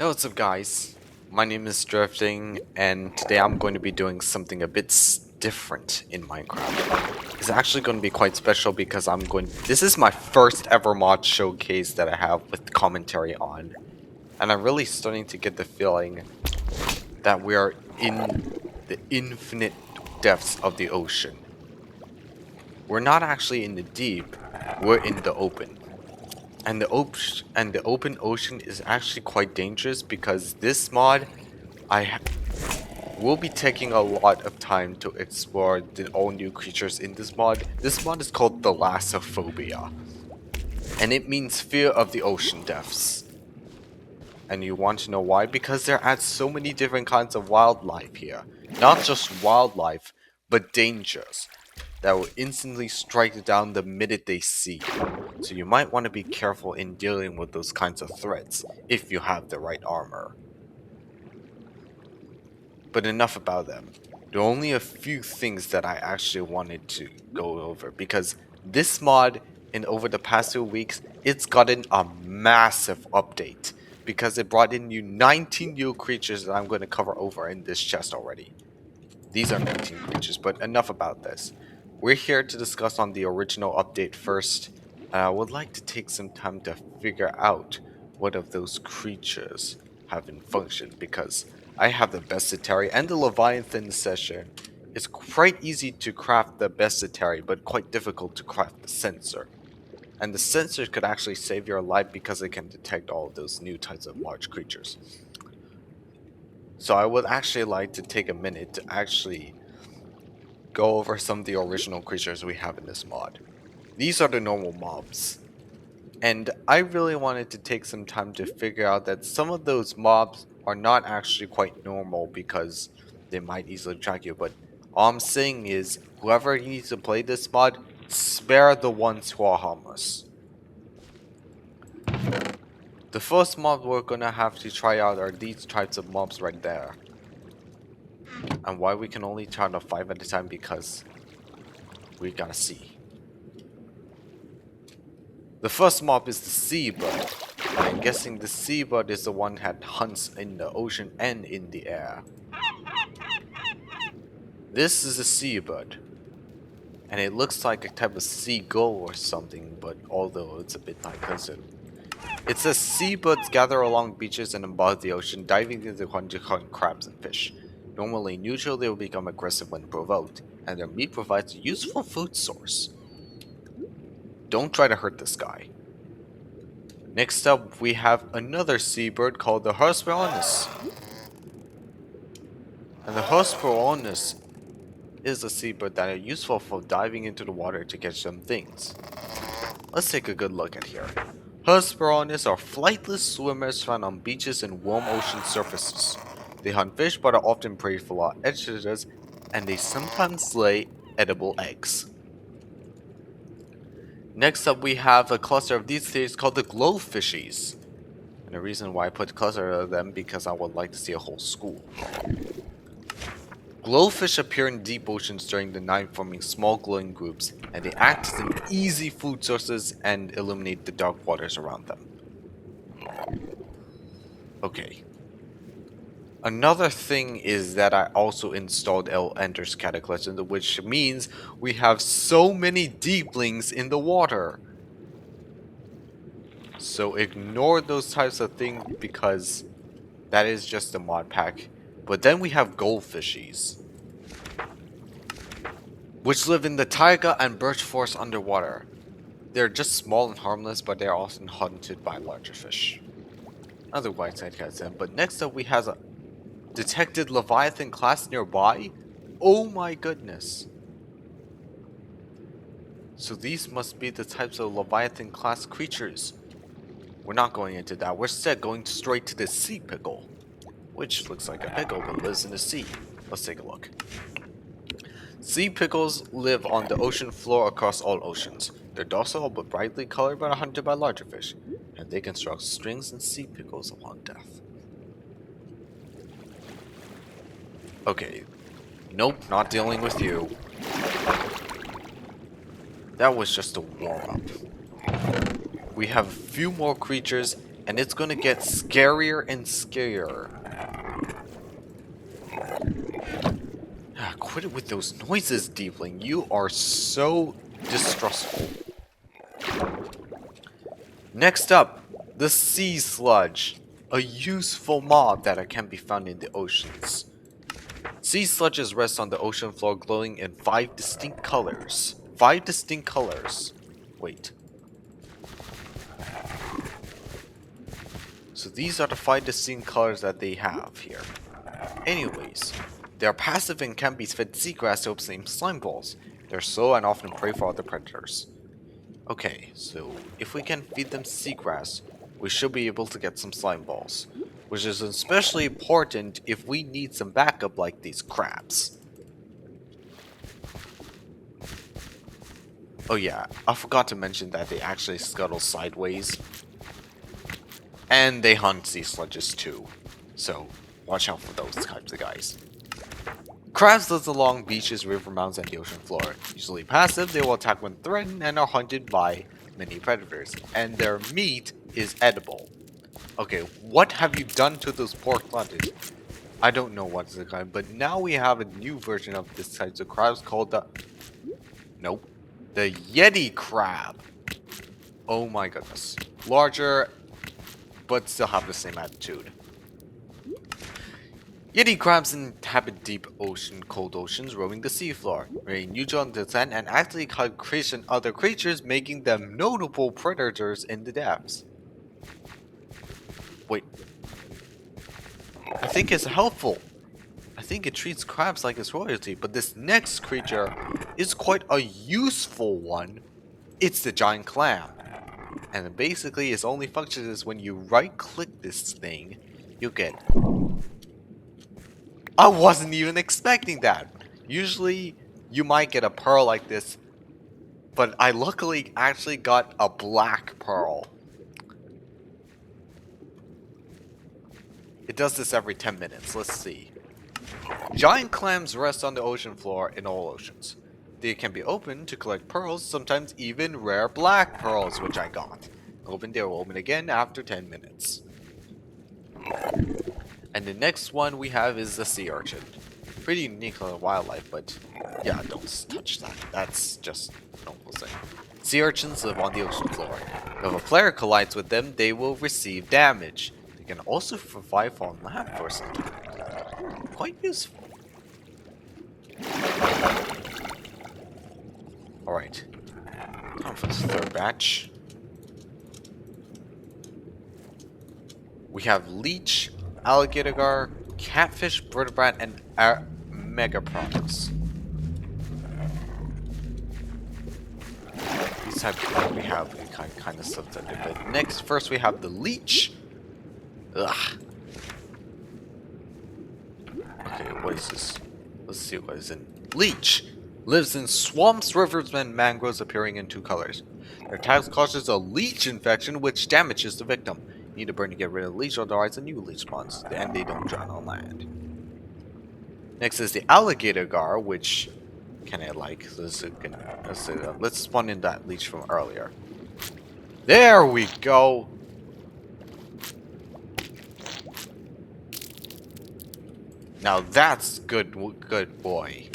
Hey, what's up guys? My name is Drifting and today I'm going to be doing something a bit different in Minecraft. It's actually going to be quite special because this is my first ever mod showcase that I have with commentary on. And I'm really starting to get the feeling that we are in the infinite depths of the ocean. We're not actually in the deep, we're in the open. And the open ocean is actually quite dangerous because this mod will be taking a lot of time to explore the all new creatures in this mod. This mod is called Thalassophobia, and it means fear of the ocean depths. And you want to know why? Because there are so many different kinds of wildlife here. Not just wildlife, but dangers that will instantly strike down the minute they see you. So you might want to be careful in dealing with those kinds of threats if you have the right armor. But enough about them. There are only a few things that I actually wanted to go over because this mod, in over the past 2 weeks, it's gotten a massive update because it brought in 19 new creatures that I'm going to cover over in this chest already. These are 19 creatures, but enough about this. We're here to discuss on the original update first. I would like to take some time to figure out what of those creatures have been functioned because I have the Bestitary and the Leviathan session. It's quite easy to craft the Bestitary, but quite difficult to craft the sensor. And the sensor could actually save your life because it can detect all of those new types of large creatures. So I would actually like to take a minute to actually go over some of the original creatures we have in this mod. These are the normal mobs. And I really wanted to take some time to figure out that some of those mobs are not actually quite normal because they might easily track you, but all I'm saying is, whoever needs to play this mod, spare the ones who are harmless. The first mob we're gonna have to try out are these types of mobs right there. And why we can only try out 5 at a time because we gotta see. The first mob is the seabird. I'm guessing the seabird is the one that hunts in the ocean and in the air. This is a seabird. And it looks like a type of seagull or something, but although it's a bit time-consuming. It says seabirds gather along beaches and above the ocean, diving into the hunt to hunt crabs and fish. Normally neutral, they will become aggressive when provoked, and their meat provides a useful food source. Don't try to hurt this guy. Next up, we have another seabird called the Hesperornis. And the Hesperornis is a seabird that are useful for diving into the water to catch some things. Let's take a good look at here. Hesperornis are flightless swimmers found on beaches and warm ocean surfaces. They hunt fish but are often prey for large editors, and they sometimes lay edible eggs. Next up, we have a cluster of these things called the glowfishies. And the reason why I put a cluster of them because I would like to see a whole school. Glowfish appear in deep oceans during the night, forming small glowing groups, and they act as an easy food sources and illuminate the dark waters around them. Okay. Another thing is that I also installed Ender's Cataclysm, which means we have so many deeplings in the water. So ignore those types of things because that is just a mod pack. But then we have goldfishies, which live in the taiga and birch forest underwater. They're just small and harmless, but they're often hunted by larger fish. Otherwise, I'd catch them. But next up, we have a detected Leviathan class nearby. Oh my goodness. So these must be the types of Leviathan class creatures. We're not going into that. We're instead going straight to the sea pickle, which looks like a pickle but lives in the sea. Let's take a look. Sea pickles live on the ocean floor across all oceans. They're docile but brightly colored but are hunted by larger fish, and they construct strings and sea pickles upon death. Okay, nope, not dealing with you. That was just a warm-up. We have a few more creatures, And it's gonna get scarier and scarier. Quit it with those noises, Deepling. You are so distrustful. Next up, the sea sludge. A useful mob that can be found in the oceans. Sea sludges rest on the ocean floor glowing in 5 distinct colors. 5 distinct colors. Wait. So these are the 5 distinct colors that they have here. Anyways, they are passive and can be fed seagrass to obtain slime balls. They're slow and often prey for other predators. Okay, so if we can feed them seagrass, we should be able to get some slime balls. Which is especially important if we need some backup like these crabs. Oh yeah, I forgot to mention that they actually scuttle sideways. And they hunt sea sludges too. So, watch out for those types of guys. Crabs live along beaches, river mouths, and the ocean floor. Usually passive, they will attack when threatened and are hunted by many predators. And their meat is edible. Okay, what have you done to those pork lunches? I don't know what's the kind, but now we have a new version of this type of crabs called the... Nope. The Yeti crab. Oh my goodness. Larger, but still have the same attitude. Yeti crabs inhabit deep ocean, cold oceans, roaming the seafloor, remaining neutral on the descent and actively caution other creatures, making them notable predators in the depths. Wait. I think it's helpful. I think it treats crabs like it's royalty, but this next creature is quite a useful one. It's the giant clam. And basically its only function is when you right click this thing, you get... I wasn't even expecting that. Usually you might get a pearl like this, but I luckily actually got a black pearl. It does this every 10 minutes. Let's see. Giant clams rest on the ocean floor in all oceans. They can be opened to collect pearls, sometimes even rare black pearls, which I got. Open, they will open again after 10 minutes. And the next one we have is the sea urchin. Pretty unique little wildlife, but yeah, don't touch that. That's just a normal thing. Sea urchins live on the ocean floor. If a player collides with them, they will receive damage. They can also survive on land for some time. Quite useful. Alright. Time for the third batch. We have leech, alligator gar, catfish, vertebrate, and megapronus. These types of things we have kind of stuff to do. But next, first we have the leech. Ugh. Okay, what is this? Let's see what is in. Leech lives in swamps, rivers, and mangroves, appearing in 2 colors. Their attacks causes a leech infection, which damages the victim. You need to burn to get rid of the leech, otherwise a new leech spawns, and they don't drown on land. Next is the alligator gar, which can I like? Let's spawn in that leech from earlier. There we go. Now that's good boy.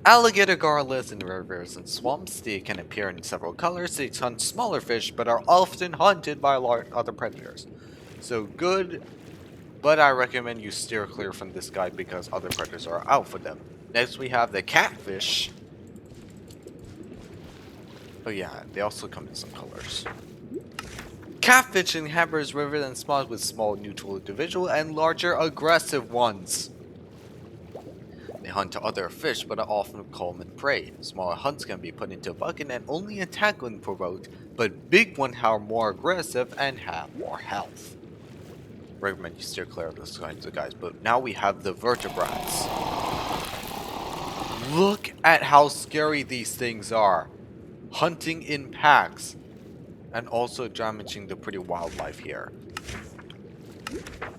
Alligator gar lives in rivers and swamps. They can appear in several colors. They hunt smaller fish, but are often hunted by other predators. So good, but I recommend you steer clear from this guy because other predators are out for them. Next we have the catfish. Oh yeah, they also come in some colors. Catfish inhabits rivers and swamps with small neutral individual and larger aggressive ones. They hunt other fish, but are often common prey. Smaller hunts can be put into a bucket and only attack when provoked, but big ones are more aggressive and have more health. Recommend you steer clear of those kinds of guys, but now we have the vertebrates. Look at how scary these things are. Hunting in packs, and also damaging the pretty wildlife here.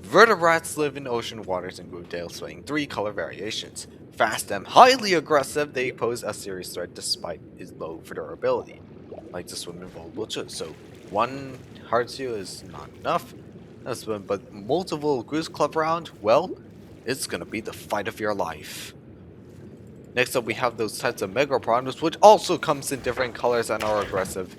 Vertebrates live in ocean waters and group tails, displaying 3 color variations. Fast and highly aggressive, they pose a serious threat despite its low durability. Like to swim in vulnerable chutes, so 1 hurts you is not enough. That's when, but multiple groups club around, well, it's gonna be the fight of your life. Next up, we have those types of megapiranhas, which also comes in different colors and are aggressive.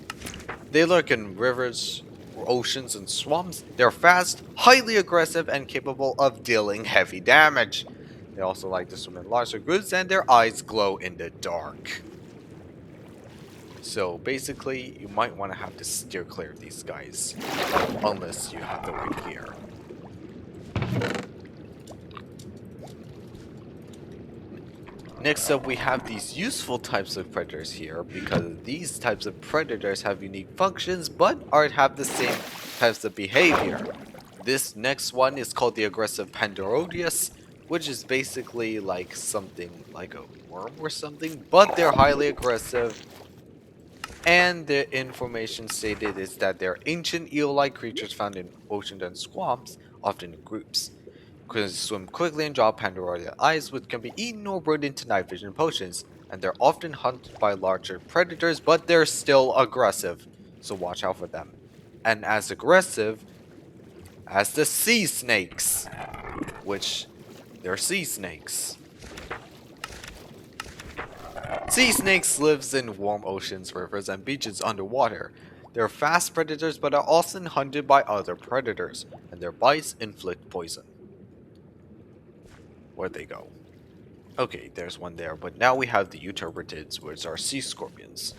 They lurk in rivers, oceans, and swamps. They're fast, highly aggressive, and capable of dealing heavy damage. They also like to swim in larger groups, and their eyes glow in the dark. So basically, you might want to have to steer clear of these guys, unless you have the right gear. Next up, we have these useful types of predators here, because these types of predators have unique functions, but have the same types of behavior. This next one is called the aggressive Pandarodius, which is basically like something like a worm or something, but they're highly aggressive. And the information stated is that they're ancient eel-like creatures found in oceans and swamps, often in groups. Can swim quickly and draw Pandorodian eyes, which can be eaten or brewed into night vision potions. And they're often hunted by larger predators, but they're still aggressive, so watch out for them. And as aggressive as the sea snakes, which they're sea snakes. Sea snakes lives in warm oceans, rivers, and beaches underwater. They're fast predators, but are often hunted by other predators, and their bites inflict poison. Where'd they go? Okay, there's one there, but now we have the Euterbridids, which are sea scorpions.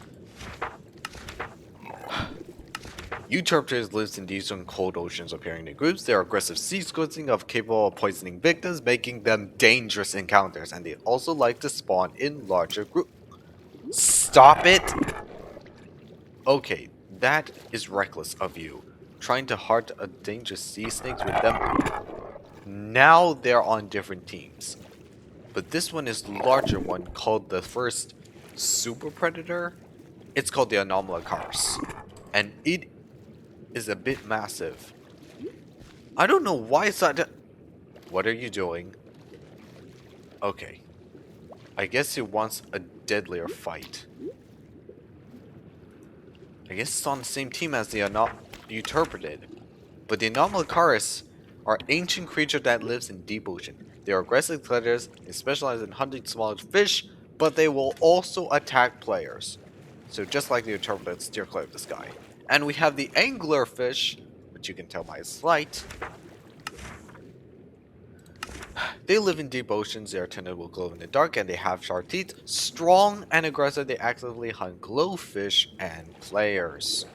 Euterbrids lives in deep and cold oceans, appearing in groups. They are aggressive sea scorpions capable of poisoning victims, making them dangerous encounters, and they also like to spawn in larger groups. Stop it! Okay, that is reckless of you. Trying to hunt a dangerous sea snakes with them. Now they're on different teams. But this one is the larger one, called the first super predator. It's called the Anomalocaris. And it is a bit massive. I don't know why it's not. What are you doing? Okay. I guess it wants a deadlier fight. I guess it's on the same team as the Euterpridid. But the Anomalocaris are ancient creature that lives in deep ocean. They are aggressive predators. They specialize in hunting smaller fish, but they will also attack players. So just like the Euterpridid, steer clear of this guy. And we have the anglerfish, which you can tell by his light. They live in deep oceans. Their antennae will glow in the dark, and they have sharp teeth. Strong and aggressive, they actively hunt glowfish and players.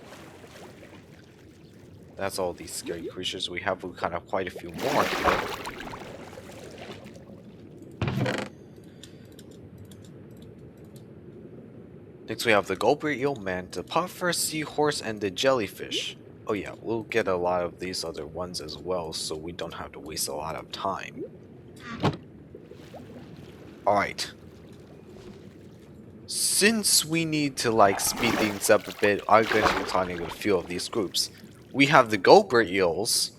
That's all these scary creatures we have. We kind of quite a few more here. Next we have the gulper eel, manta puffer, seahorse, and the jellyfish. Oh yeah, we'll get a lot of these other ones as well, so we don't have to waste a lot of time. Alright. Since we need to like speed things up a bit, I'm going to be talking about a few of these groups. We have the gulper eels,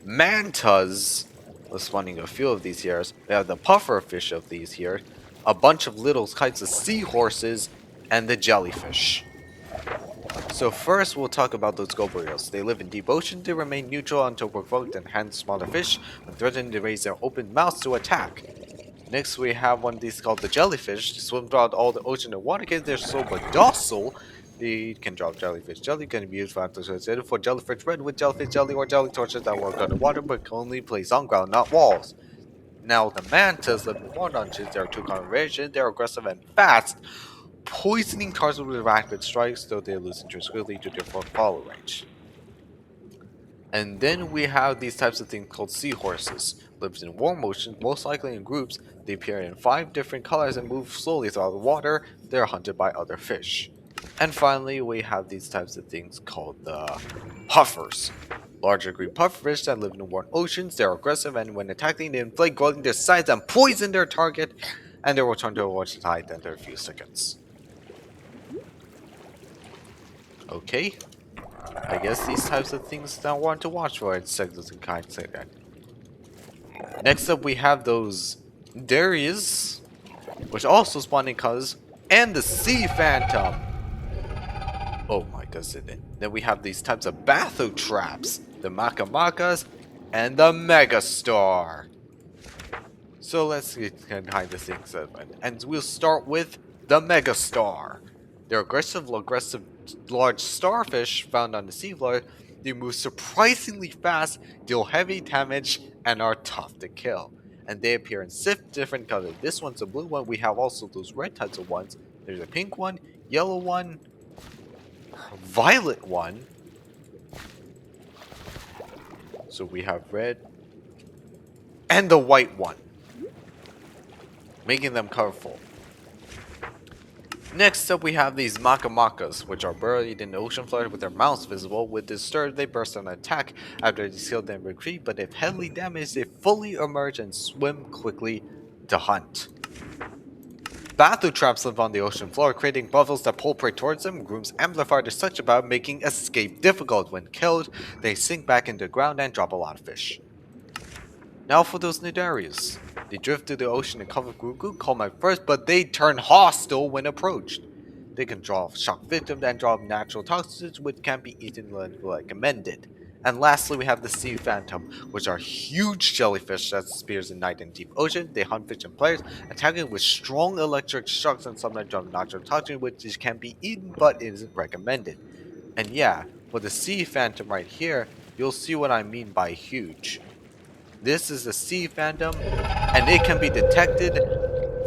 mantas, let's finding a few of these here. We have the puffer fish of these here, a bunch of little kinds of seahorses, and the jellyfish. So first we'll talk about those gulper eels. They live in deep ocean. They remain neutral until provoked and hand smaller fish. When threatened, they raise their open mouths to attack. Next we have one of these called the jellyfish. They swim throughout all the ocean and water because they're so docile. They can drop jellyfish jelly, can be used for jellyfish bread with jellyfish jelly or jelly torches that work underwater but can only place on ground, not walls. Now the mantas live in more dungeons. There are two common variations. They're aggressive and fast, poisoning targets with rapid strikes, though they lose interest quickly due to their follow range. And then we have these types of things called seahorses. Lives in warm oceans, most likely in groups. They appear in 5 different colors and move slowly throughout the water. They're hunted by other fish. And finally, we have these types of things called the puffers. Larger green pufferfish that live in warm oceans. They're aggressive, and when attacking, they inflate, growing their sides and poison their target, and they will turn to a watch tide after a few seconds. Okay, I guess these types of things that I want to watch for in segments and kinds like that. Next up, we have those Darius, which also spawn in colors, and the sea phantom. Oh my like us in it. Then we have these types of bathytraps, the Makamakas, and the Megastar. So let's get behind the scenes and we'll start with the Megastar. They're aggressive large starfish found on the seafloor. They move surprisingly fast, deal heavy damage, and are tough to kill. And they appear in 6 different colors. This one's a blue one. We have also those red types of ones. There's a pink one, yellow one, violet one. So we have red and the white one, making them colorful. Next up we have these Makamakas, which are buried in the ocean floor with their mouths visible. With disturbed, they burst on attack after they seal and retreat, but if heavily damaged, they fully emerge and swim quickly to hunt. Bathytraps live on the ocean floor, creating bubbles that pull prey towards them. Grooms amplify their such about, making escape difficult. When killed, they sink back into the ground and drop a lot of fish. Now for those Nidarius. They drift through the ocean and cover Gugu, calm at first, but they turn hostile when approached. They can draw shock victims and draw natural toxins, which can be eaten like recommended. And lastly, we have the Sea Phantom, which are huge jellyfish that appears in night and deep ocean. They hunt fish and players, attacking with strong electric shocks and sometimes draw natural toxins, which can be eaten but isn't recommended. And yeah, for the Sea Phantom right here, you'll see what I mean by huge. This is the Sea Phantom, and it can be detected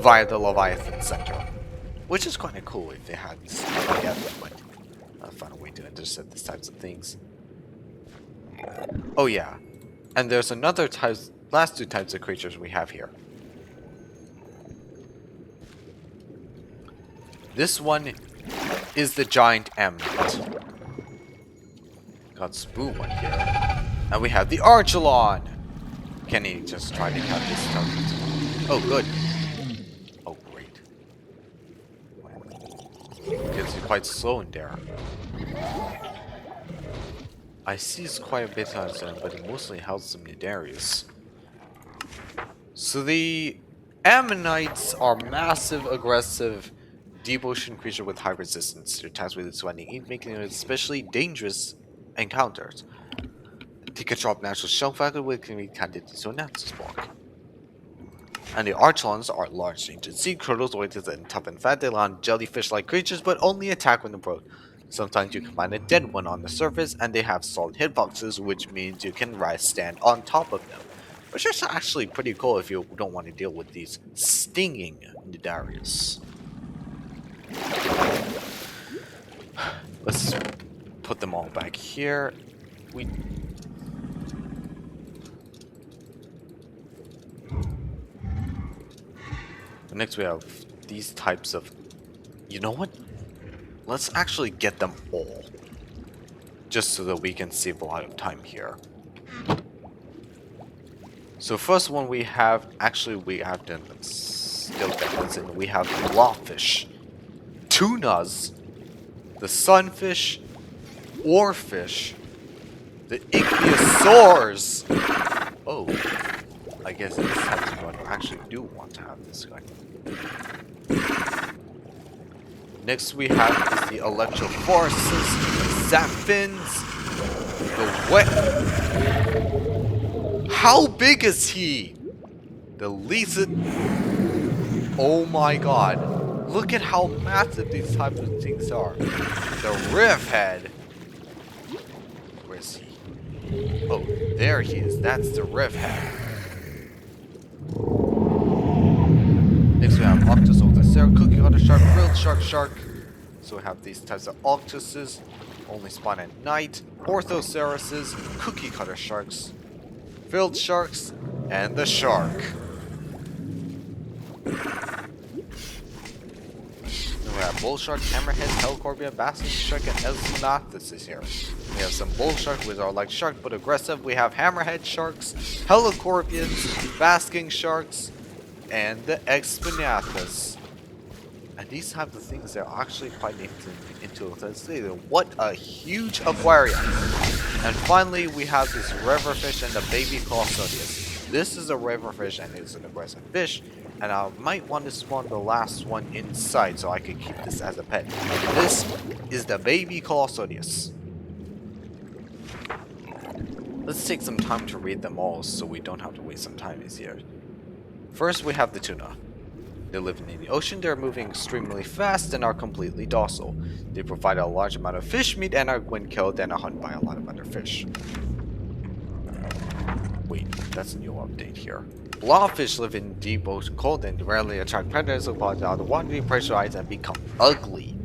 via the Leviathan Center, which is kind of cool if they had this together, but I'll find a way to intercept these types of things. Oh yeah, and there's another last 2 types of creatures we have here. This one is the giant ammonite. Got Spoo one here, and we have the Archelon. Can he just try to catch this target? Oh, good. Oh, great. Because he's quite slow in there. I see it's quite a bit on him, but he mostly held some Nidarius. So the Ammonites are massive, aggressive, deep ocean creatures with high resistance to attacks with surrounding heat, making them especially dangerous encounters. They can drop natural shell factor which can be candidate to a natural spark. And the Archelons are large ancient sea turtles weighted and tough and fat. They land jellyfish-like creatures but only attack when approached. Sometimes you can find a dead one on the surface, and they have solid hitboxes, which means you can stand on top of them. Which is actually pretty cool if you don't want to deal with these stinging Nidarius. Let's put them all back here. Next we have these types of... You know what? Let's actually get them all. Just so that we can save a lot of time here. So first one we have... Actually we have them still get in. We have the lawfish, tunas, the sunfish, oarfish, the ichthyosaurs. Oh, I guess this type of one I actually do want to have this guy. Next we have is the electrophoruses, the Zapfins, the wet. How big is he? The Lisa. Oh my god. Look at how massive these types of things are. The Riffhead. Where is he? Oh, there he is. That's the Riffhead. Next we have Octosoltacera, Cookie Cutter Shark, Frilled Shark. So we have these types of octopuses, only spawn at night, Orthocerises, Cookie Cutter Sharks, Frilled Sharks, and the Shark. Then we have Bull Shark, Hammerhead, Helicorbia, Basking Shark, and Elsunathus is here. We have some Bull Shark, which are like shark but aggressive. We have Hammerhead Sharks, Helicorbians, Basking Sharks, and the Expinathus. And these type of things are actually quite interesting. What a huge aquarium! And finally, we have this Reaverfish and the baby Colossoteus. This is a Reaverfish and it's an aggressive fish. And I might want to spawn the last one inside so I can keep this as a pet. This is the baby Colossoteus. Let's take some time to read them all so we don't have to waste some time here. First, we have the tuna. They live in the ocean, they're moving extremely fast and are completely docile. They provide a large amount of fish meat and are, when killed, then are hunted by a lot of other fish. Wait, that's a new update here. Lionfish live in deep ocean cold and rarely attract predators who fall out of the water, depressurize and become ugly.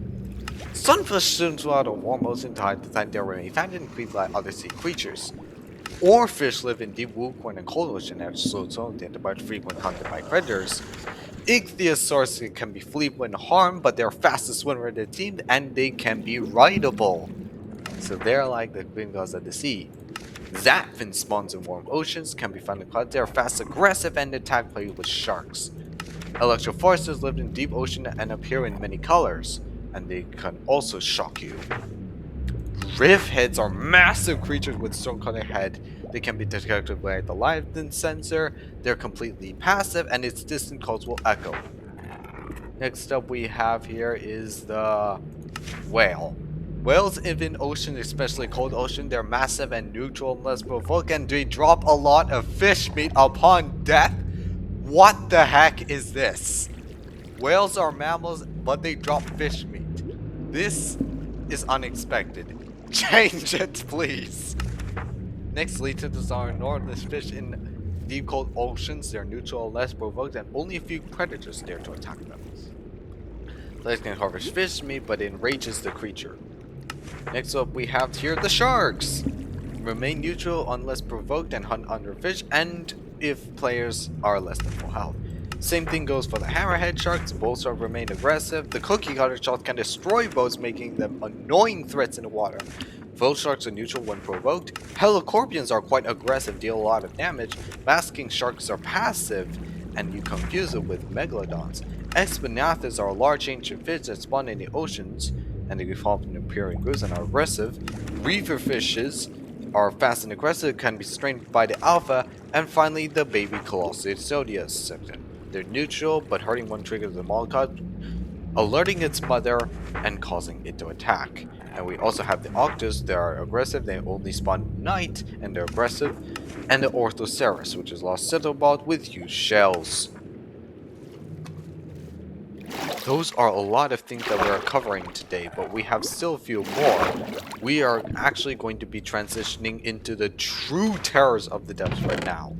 Sunfish swim throughout the warm ocean tide to find they remain found and feed like other sea creatures. Oarfish live in deep warm and cold ocean and are slow zoned and are frequent hunted by predators. Ichthyosaurs can be fleet when harmed, but they're fastest swimmer in the team and they can be rideable. So they're like the gringos of the sea. Zapfin spawns in warm oceans, can be found in clouds. They are fast, aggressive, and attack prey with sharks. Electrophoresters live in deep ocean and appear in many colors, and they can also shock you. Riffheads are massive creatures with stone-colored head. They can be detected by the light sensor. They're completely passive, and its distant calls will echo. Next up we have here is the whale. Whales live in ocean, especially cold ocean. They're massive and neutral unless provoked, and they drop a lot of fish meat upon death. What the heck is this? Whales are mammals, but they drop fish meat. This is unexpected. Change it, please. Next, leeches are enormous fish in deep cold oceans. They're neutral, less provoked, and only a few predators dare to attack them. Legs can harvest fish meat, but it enrages the creature. Next up, we have here the sharks. Remain neutral unless provoked and hunt under fish, and if players are less than full health. Same thing goes for the hammerhead sharks. Both sharks remain aggressive. The cookie cutter sharks can destroy boats, making them annoying threats in the water. Both sharks are neutral when provoked. Helicorpians are quite aggressive, deal a lot of damage. Basking sharks are passive, and you confuse it with megalodons. Exponyathus are large ancient fish that spawn in the oceans, and they often appear in groups and are aggressive. Reaverfishes are fast and aggressive, can be strained by the alpha, and finally the baby Colossoteus section. They're neutral, but hurting one triggers the molotov, alerting its mother and causing it to attack. And we also have the octus. They are aggressive, they only spawn at night, and they're aggressive. And the orthoceras, which is lost settlebot with huge shells. Those are a lot of things that we're covering today, but we have still a few more. We are actually going to be transitioning into the true terrors of the depths right now.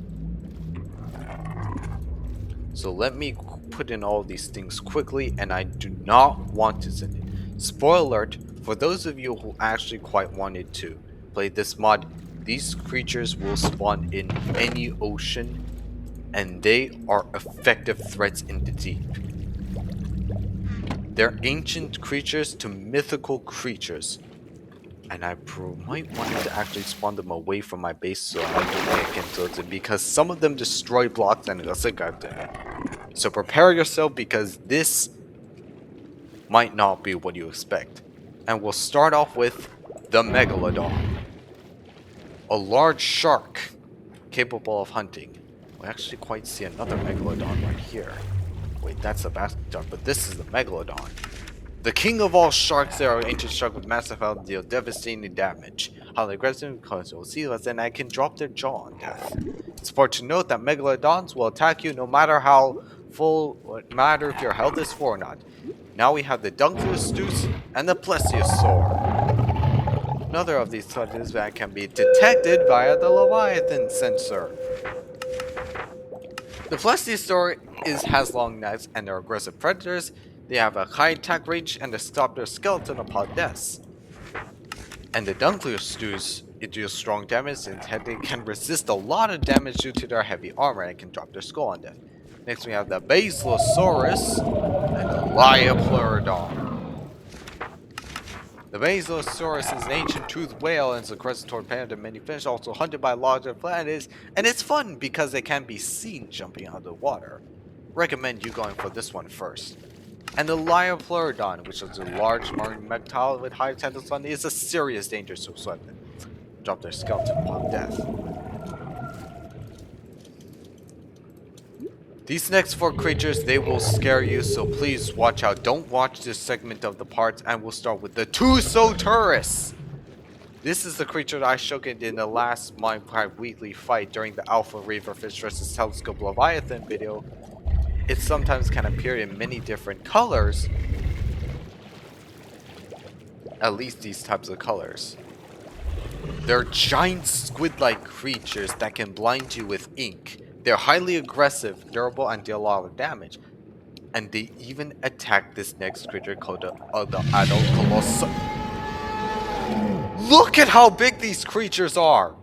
So let me put in all these things quickly, and I do not want to send it. Spoiler alert, for those of you who actually quite wanted to play this mod, these creatures will spawn in any ocean, and they are effective threats in the deep. They're ancient creatures to mythical creatures. And I might want to actually spawn them away from my base so I can get into them, because some of them destroy blocks and so prepare yourself, because this might not be what you expect. And we'll start off with the Megalodon. A large shark capable of hunting. We actually quite see another Megalodon right here. Wait, that's a basket shark, but this is the Megalodon. The king of all sharks, there are ancient sharks with massive health deal devastating damage. Highly aggressive, because you'll see less, and I can drop their jaw on death. It's important to note that Megalodons will attack you no matter how full, no matter if your health is full or not. Now we have the Thalassophobia and the Plesiosaur. Another of these threats that can be detected via the Leviathan sensor. The Plesiosaur has long necks and they're aggressive predators. They have a high attack range and they stop their skeleton upon death. And the Thalassophobia, it deals strong damage and they can resist a lot of damage due to their heavy armor and can drop their skull on death. Next we have the Basilosaurus and the Lionfish. The Basilosaurus is an ancient toothed whale and is aggressive toward parent and many fish, also hunted by larger planet, and it's fun because they can be seen jumping out of the water. Recommend you going for this one first. And the Lionfish, which is a large marine reptile with high tentacles, is a serious danger to weapon. Drop their skeleton upon death. These next 4 creatures, they will scare you, so please watch out. Don't watch this segment of the parts, and we'll start with the Thalassophobia. This is the creature that I showed in the last Minecraft weekly fight during the Alpha Reaverfish vs Telescope Leviathan video. It sometimes can appear in many different colors. At least these types of colors. They're giant squid-like creatures that can blind you with ink. They're highly aggressive, durable, and deal a lot of damage. And they even attack this next creature called the Adult Colossoteus. Look at how big these creatures are!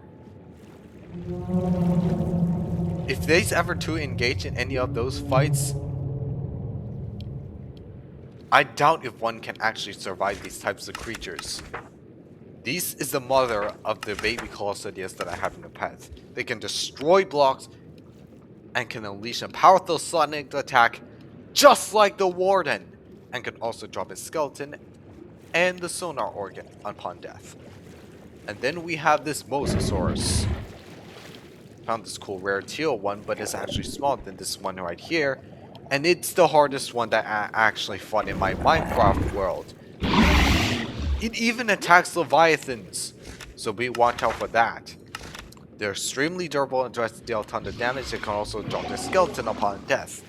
If they's ever to engage in any of those fights, I doubt if one can actually survive these types of creatures. This is the mother of the baby Colossoteus that I have in the past. They can destroy blocks and can unleash a powerful sonic attack just like the Warden, and can also drop his skeleton and the sonar organ upon death. And then we have this Mosasaurus. Found this cool rare teal one, but it's actually smaller than this one right here. And it's the hardest one that I actually fought in my Minecraft world. It even attacks Leviathans, so be watch out for that. They're extremely durable and deal a ton of damage. They can also drop their skeleton upon death.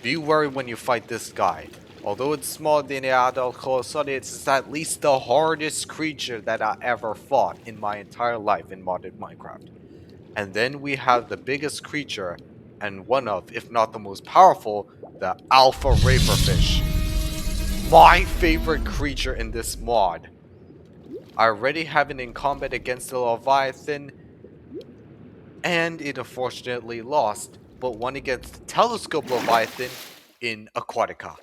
Be worried when you fight this guy. Although it's smaller than the Adult Colossoteus, it's at least the hardest creature that I ever fought in my entire life in modded Minecraft. And then we have the biggest creature, and one of, if not the most powerful, the Alpha Reaverfish. My favorite creature in this mod. I already have it in combat against the Leviathan, and it unfortunately lost, but won against the Telescope Leviathan in Aquatica.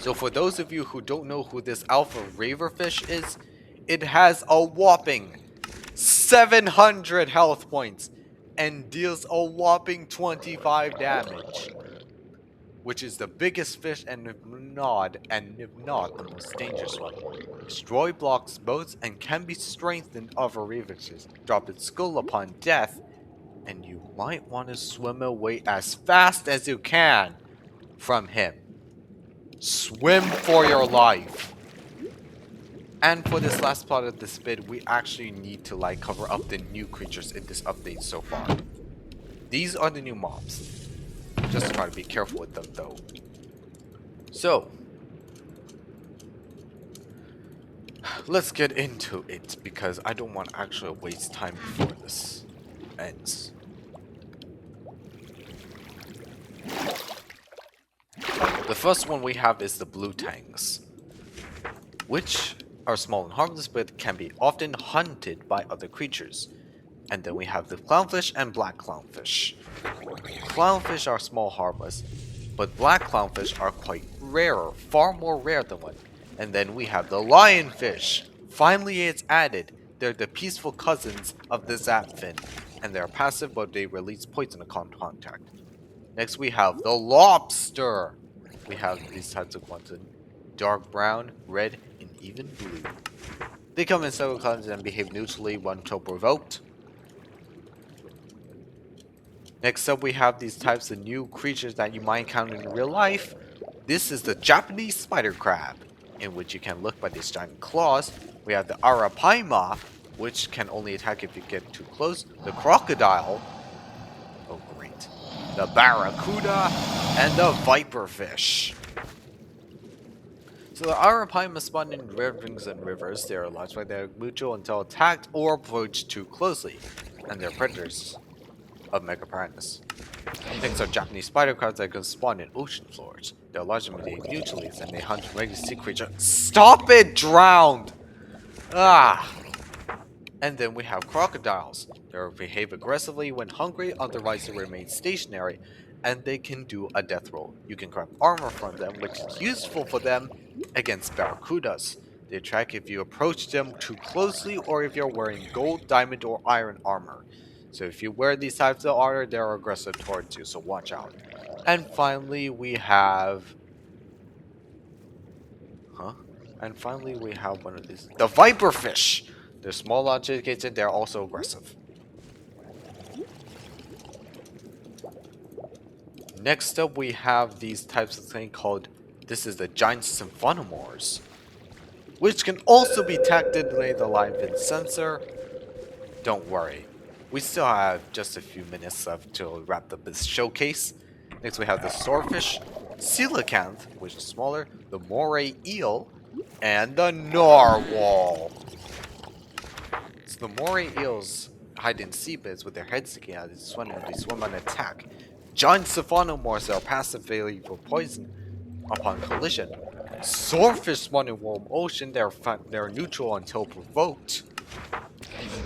So for those of you who don't know who this Alpha Reaverfish is, it has a whopping 700 health points and deals a whopping 25 damage, which is the biggest fish and if not the most dangerous one. Destroy blocks, boats, and can be strengthened of Reaverfishes. Drop its skull upon death, and you might want to swim away as fast as you can from him. Swim for your life. And for this last part of this bid, we actually need to cover up the new creatures in this update so far. These are the new mobs. Just try to be careful with them though. So, let's get into it because I don't want to actually waste time before this ends. The first one we have is the blue tangs, which are small and harmless but can be often hunted by other creatures. And then we have the clownfish and black clownfish. Clownfish are small, harmless, but black clownfish are quite rarer, far more rare than one. And then we have the lionfish. Finally it's added. They're the peaceful cousins of the Zapfin, and they're passive but they release poison upon contact. Next we have the lobster. We have these types of ones in dark brown, red, and even blue. They come in several colors and behave neutrally until provoked. Next up we have these types of new creatures that you might encounter in real life. This is the Japanese spider crab, in which you can look by these giant claws. We have the arapaima, which can only attack if you get too close. The crocodile. Oh great. The barracuda and the viperfish. So the arapaima spawn in rivers and rivers. They are large by their mutual until attacked or approached too closely, and they're predators of Megapiranhas. Next are Japanese spider crabs that can spawn in ocean floors. They're large and behave neutrally, and they hunt regular sea creatures. Stop it! Drowned! Ah! And then we have crocodiles. They behave aggressively when hungry, otherwise they remain stationary, and they can do a death roll. You can grab armor from them, which is useful for them against barracudas. They attack if you approach them too closely or if you're wearing gold, diamond, or iron armor. So if you wear these types of armor, they're aggressive towards you, so watch out. And finally we have... And finally we have one of these. The viperfish! They're small, educated, they're also aggressive. Next up, we have these types of thing called, this is the giant symphonomores, which can also be detected by the Lionfish sensor. Don't worry, we still have just a few minutes left to wrap up this showcase. Next we have the swordfish, coelacanth, which is smaller, the moray eel, and the narwhal. So the moray eels hide in seabeds with their heads sticking out. They swim on attack. Giant symphonomores are passively for poison upon collision. Swordfish spawn in warm ocean. They're neutral until provoked.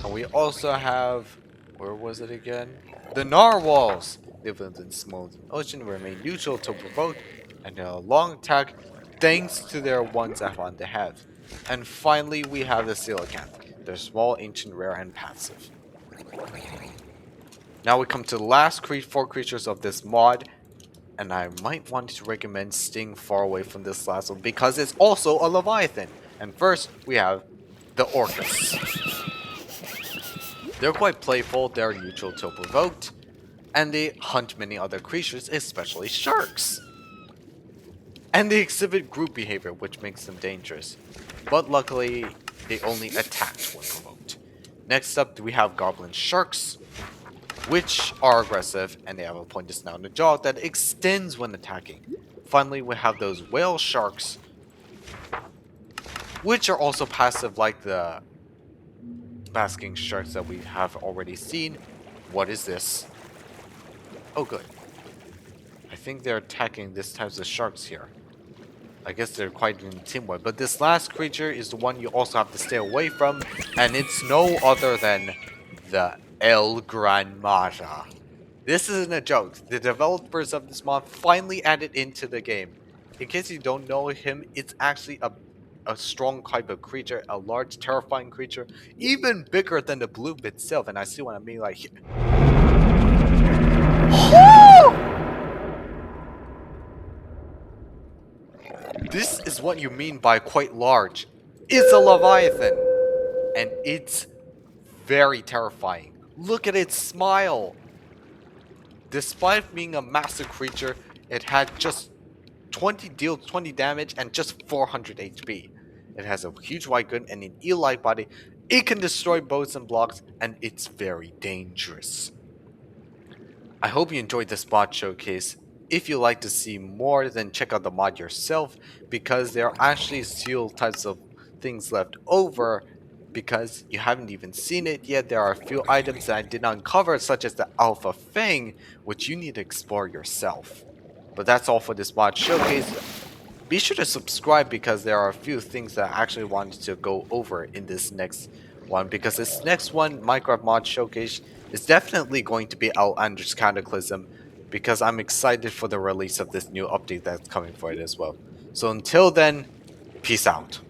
And we also have, where was it again? The narwhals live in smooth ocean, remain neutral till provoked, and a long attack thanks to their ones up on the head. And finally, we have the coelacanth. They're small, ancient, rare, and passive. Now we come to the last four creatures of this mod, and I might want to recommend staying far away from this last one because it's also a leviathan. And first, we have the orcas. They're quite playful, they're neutral till provoked, and they hunt many other creatures, especially sharks. And they exhibit group behavior, which makes them dangerous. But luckily, they only attack when provoked. Next up, we have goblin sharks, which are aggressive, and they have a pointed snout in the jaw that extends when attacking. Finally, we have those whale sharks, which are also passive like the basking sharks that we have already seen. What is this? Oh, good. I think they're attacking these types of sharks here. I guess they're quite in teamwork. But this last creature is the one you also have to stay away from, and it's no other than the Gran Maja. This isn't a joke. The developers of this mod finally added into the game. In case you don't know him, it's actually a strong type of creature, a large, terrifying creature, even bigger than the Bloop itself. And I see what I mean, like. This is what you mean by quite large. It's a leviathan, and it's very terrifying. Look at its smile. Despite being a massive creature, it had just 20 damage and just 400 HP. It has a huge white gun and an eel-like body. It can destroy boats and blocks, and it's very dangerous. I hope you enjoyed this mod showcase. If you'd like to see more, then check out the mod yourself, because there are actually still types of things left over. Because you haven't even seen it yet, there are a few items that I did not cover, such as the Alpha Fang, which you need to explore yourself. But that's all for this mod showcase. Be sure to subscribe because there are a few things that I actually wanted to go over in this next one. Because this next one, Minecraft mod showcase, is definitely going to be Outlandish Cataclysm. Because I'm excited for the release of this new update that's coming for it as well. So until then, peace out.